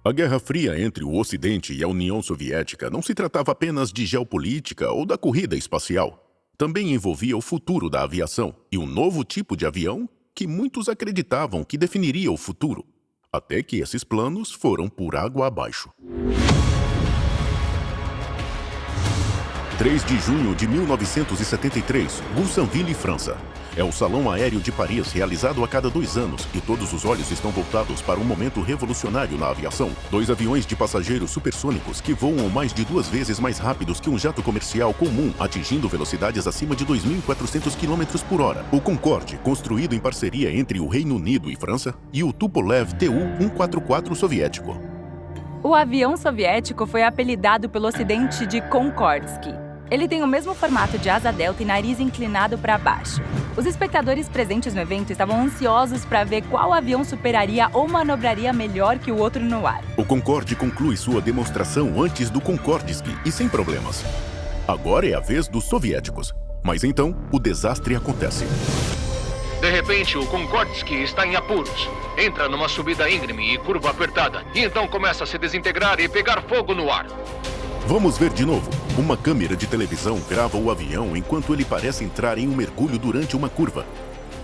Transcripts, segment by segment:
A Guerra Fria entre o Ocidente e a União Soviética não se tratava apenas de geopolítica ou da corrida espacial. Também envolvia o futuro da aviação e um novo tipo de avião que muitos acreditavam que definiria o futuro, até que esses planos foram por água abaixo. 3 de junho de 1973, Goussainville, França. É o Salão Aéreo de Paris, realizado a cada 2 anos, e todos os olhos estão voltados para um momento revolucionário na aviação. 2 aviões de passageiros supersônicos que voam mais de 2 vezes mais rápidos que um jato comercial comum, atingindo velocidades acima de 2.400 km por hora. O Concorde, construído em parceria entre o Reino Unido e França, e o Tupolev Tu-144 soviético. O avião soviético foi apelidado pelo Ocidente de Konkordsky. Ele tem o mesmo formato de asa delta e nariz inclinado para baixo. Os espectadores presentes no evento estavam ansiosos para ver qual avião superaria ou manobraria melhor que o outro no ar. O Concorde conclui sua demonstração antes do Konkordsky e sem problemas. Agora é a vez dos soviéticos. Mas então, o desastre acontece. De repente, o Konkordsky está em apuros. Entra numa subida íngreme e curva apertada, e então começa a se desintegrar e pegar fogo no ar. Vamos ver de novo. Uma câmera de televisão grava o avião enquanto ele parece entrar em um mergulho durante uma curva.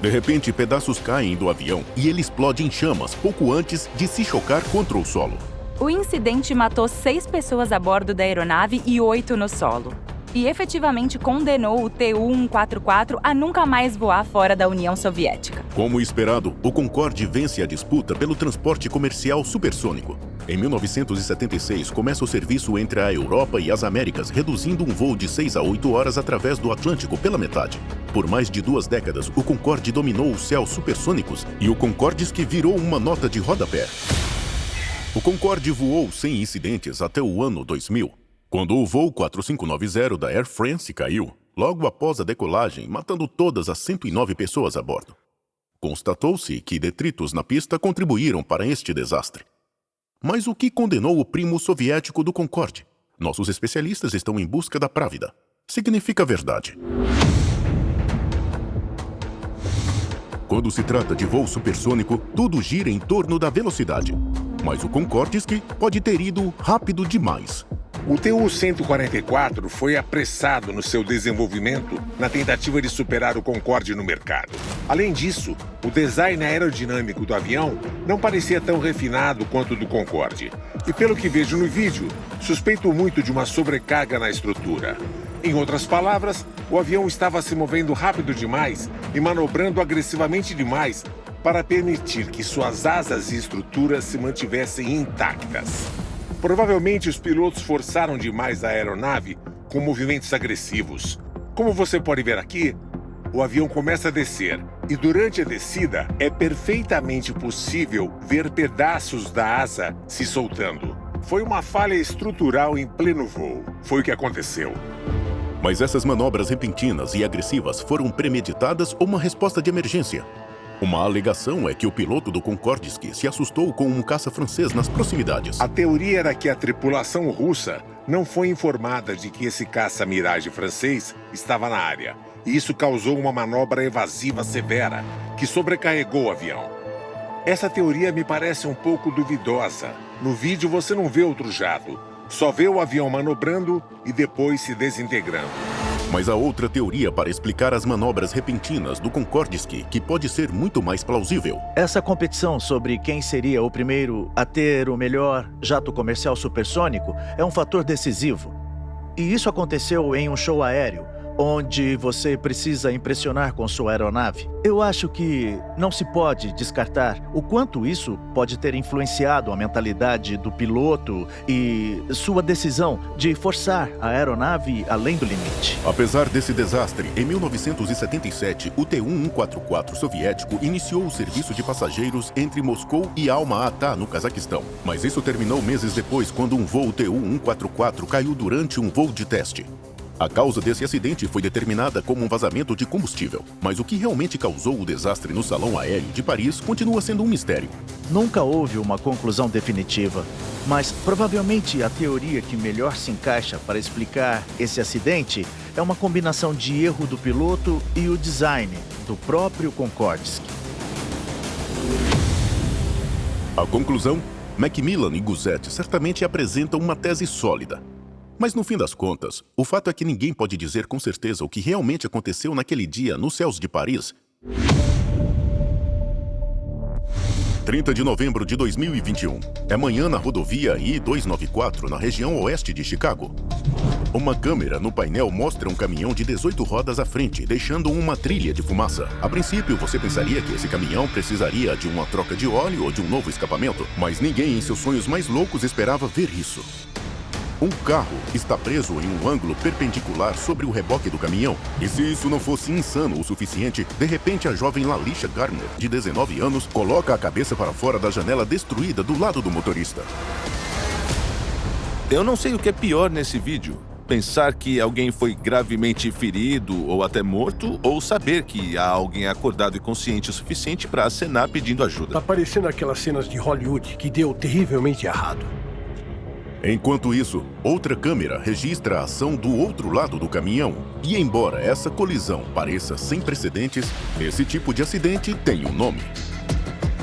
De repente, pedaços caem do avião e ele explode em chamas pouco antes de se chocar contra o solo. O incidente matou 6 pessoas a bordo da aeronave e 8 no solo. E efetivamente condenou o Tu-144 a nunca mais voar fora da União Soviética. Como esperado, o Concorde vence a disputa pelo transporte comercial supersônico. Em 1976, começa o serviço entre a Europa e as Américas, reduzindo um voo de 6 a 8 horas através do Atlântico pela metade. Por mais de 2 décadas, o Concorde dominou os céus supersônicos e o Konkordsky virou uma nota de rodapé. O Concorde voou sem incidentes até o ano 2000, quando o voo 4590 da Air France caiu, logo após a decolagem, matando todas as 109 pessoas a bordo. Constatou-se que detritos na pista contribuíram para este desastre. Mas o que condenou o primo soviético do Concorde? Nossos especialistas estão em busca da Právida. Significa verdade. Quando se trata de voo supersônico, tudo gira em torno da velocidade. Mas o Konkordsky pode ter ido rápido demais. O Tu-144 foi apressado no seu desenvolvimento na tentativa de superar o Concorde no mercado. Além disso, o design aerodinâmico do avião não parecia tão refinado quanto o do Concorde. E pelo que vejo no vídeo, suspeito muito de uma sobrecarga na estrutura. Em outras palavras, o avião estava se movendo rápido demais e manobrando agressivamente demais para permitir que suas asas e estruturas se mantivessem intactas. Provavelmente os pilotos forçaram demais a aeronave com movimentos agressivos. Como você pode ver aqui, o avião começa a descer e durante a descida é perfeitamente possível ver pedaços da asa se soltando. Foi uma falha estrutural em pleno voo. Foi o que aconteceu. Mas essas manobras repentinas e agressivas foram premeditadas ou uma resposta de emergência? Uma alegação é que o piloto do Konkordsky se assustou com um caça francês nas proximidades. A teoria era que a tripulação russa não foi informada de que esse caça-miragem francês estava na área. E isso causou uma manobra evasiva severa, que sobrecarregou o avião. Essa teoria me parece um pouco duvidosa. No vídeo você não vê outro jato, só vê o avião manobrando e depois se desintegrando. Mas há outra teoria para explicar as manobras repentinas do Konkordsky, que pode ser muito mais plausível. Essa competição sobre quem seria o primeiro a ter o melhor jato comercial supersônico é um fator decisivo. E isso aconteceu em um show aéreo, onde você precisa impressionar com sua aeronave. Eu acho que não se pode descartar o quanto isso pode ter influenciado a mentalidade do piloto e sua decisão de forçar a aeronave além do limite. Apesar desse desastre, em 1977, o Tu-144 soviético iniciou o serviço de passageiros entre Moscou e Alma-Ata, no Cazaquistão. Mas isso terminou meses depois, quando um voo Tu-144 caiu durante um voo de teste. A causa desse acidente foi determinada como um vazamento de combustível, mas o que realmente causou o desastre no Salão Aéreo de Paris continua sendo um mistério. Nunca houve uma conclusão definitiva, mas provavelmente a teoria que melhor se encaixa para explicar esse acidente é uma combinação de erro do piloto e o design do próprio Konkordsky. A conclusão? Macmillan e Guzet certamente apresentam uma tese sólida. Mas no fim das contas, o fato é que ninguém pode dizer com certeza o que realmente aconteceu naquele dia nos céus de Paris. 30 de novembro de 2021. É manhã na rodovia I-294, na região oeste de Chicago. Uma câmera no painel mostra um caminhão de 18 rodas à frente, deixando uma trilha de fumaça. A princípio, você pensaria que esse caminhão precisaria de uma troca de óleo ou de um novo escapamento, mas ninguém em seus sonhos mais loucos esperava ver isso. Um carro está preso em um ângulo perpendicular sobre o reboque do caminhão. E se isso não fosse insano o suficiente, de repente a jovem Lalisha Garner, de 19 anos, coloca a cabeça para fora da janela destruída do lado do motorista. Eu não sei o que é pior nesse vídeo. Pensar que alguém foi gravemente ferido ou até morto, ou saber que há alguém acordado e consciente o suficiente para acenar pedindo ajuda. Tá parecendo aquelas cenas de Hollywood que deu terrivelmente errado. Enquanto isso, outra câmera registra a ação do outro lado do caminhão. E embora essa colisão pareça sem precedentes, esse tipo de acidente tem um nome.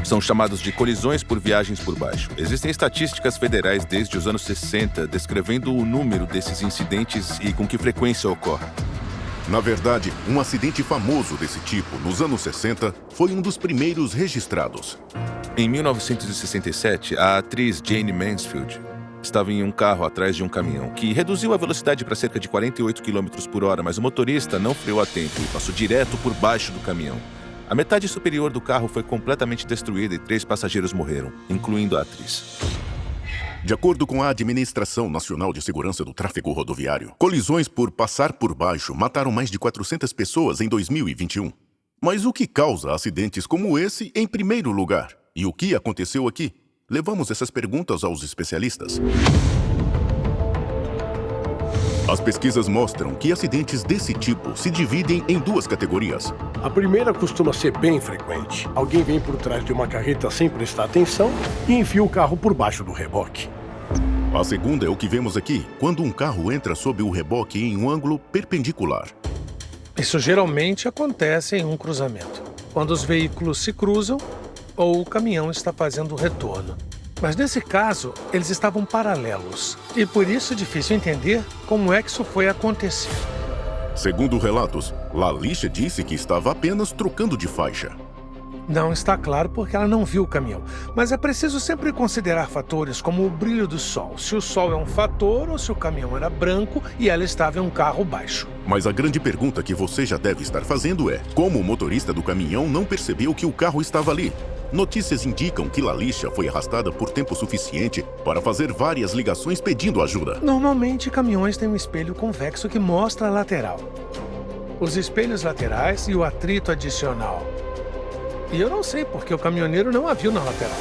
São chamados de colisões por viagens por baixo. Existem estatísticas federais desde os anos 60 descrevendo o número desses incidentes e com que frequência ocorre. Na verdade, um acidente famoso desse tipo, nos anos 60, foi um dos primeiros registrados. Em 1967, a atriz Jayne Mansfield estava em um carro atrás de um caminhão, que reduziu a velocidade para cerca de 48 km por hora, mas o motorista não freou a tempo e passou direto por baixo do caminhão. A metade superior do carro foi completamente destruída e 3 passageiros morreram, incluindo a atriz. De acordo com a Administração Nacional de Segurança do Tráfego Rodoviário, colisões por passar por baixo mataram mais de 400 pessoas em 2021. Mas o que causa acidentes como esse em primeiro lugar? E o que aconteceu aqui? Levamos essas perguntas aos especialistas. As pesquisas mostram que acidentes desse tipo se dividem em 2 categorias. A primeira costuma ser bem frequente. Alguém vem por trás de uma carreta sem prestar atenção e enfia o carro por baixo do reboque. A segunda é o que vemos aqui, quando um carro entra sob o reboque em um ângulo perpendicular. Isso geralmente acontece em um cruzamento, quando os veículos se cruzam ou o caminhão está fazendo o retorno. Mas nesse caso, eles estavam paralelos, e por isso é difícil entender como é que isso foi acontecer. Segundo relatos, Lalisha disse que estava apenas trocando de faixa. Não está claro porque ela não viu o caminhão, mas é preciso sempre considerar fatores como o brilho do sol, se o sol é um fator ou se o caminhão era branco e ela estava em um carro baixo. Mas a grande pergunta que você já deve estar fazendo é: como o motorista do caminhão não percebeu que o carro estava ali? Notícias indicam que Lalisha foi arrastada por tempo suficiente para fazer várias ligações pedindo ajuda. Normalmente, caminhões têm um espelho convexo que mostra a lateral, os espelhos laterais e o atrito adicional. E eu não sei porque o caminhoneiro não a viu na lateral.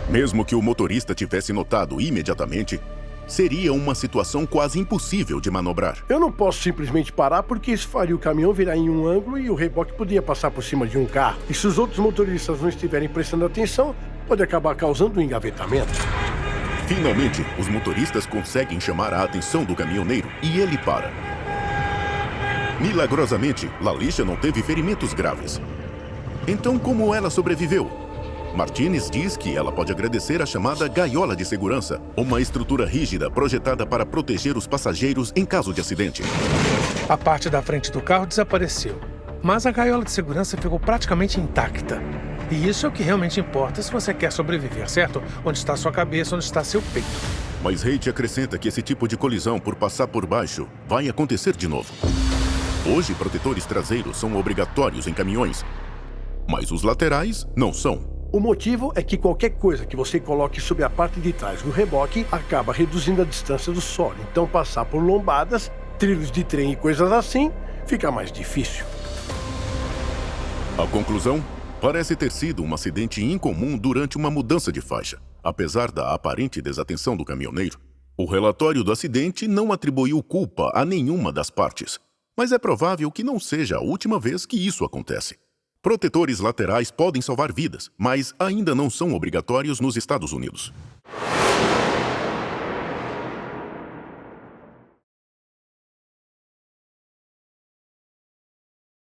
Mesmo que o motorista tivesse notado imediatamente, seria uma situação quase impossível de manobrar. Eu não posso simplesmente parar porque isso faria o caminhão virar em um ângulo e o reboque podia passar por cima de um carro. E se os outros motoristas não estiverem prestando atenção, pode acabar causando um engavetamento. Finalmente, os motoristas conseguem chamar a atenção do caminhoneiro e ele para. Milagrosamente, Lalisha não teve ferimentos graves. Então, como ela sobreviveu? Martinez diz que ela pode agradecer a chamada gaiola de segurança, uma estrutura rígida projetada para proteger os passageiros em caso de acidente. A parte da frente do carro desapareceu, mas a gaiola de segurança ficou praticamente intacta. E isso é o que realmente importa se você quer sobreviver, certo? Onde está sua cabeça, onde está seu peito. Mas Haidt acrescenta que esse tipo de colisão por passar por baixo vai acontecer de novo. Hoje, protetores traseiros são obrigatórios em caminhões, mas os laterais não são. O motivo é que qualquer coisa que você coloque sobre a parte de trás do reboque acaba reduzindo a distância do solo. Então, passar por lombadas, trilhos de trem e coisas assim, fica mais difícil. A conclusão? Parece ter sido um acidente incomum durante uma mudança de faixa. Apesar da aparente desatenção do caminhoneiro, o relatório do acidente não atribuiu culpa a nenhuma das partes. Mas é provável que não seja a última vez que isso acontece. Protetores laterais podem salvar vidas, mas ainda não são obrigatórios nos Estados Unidos.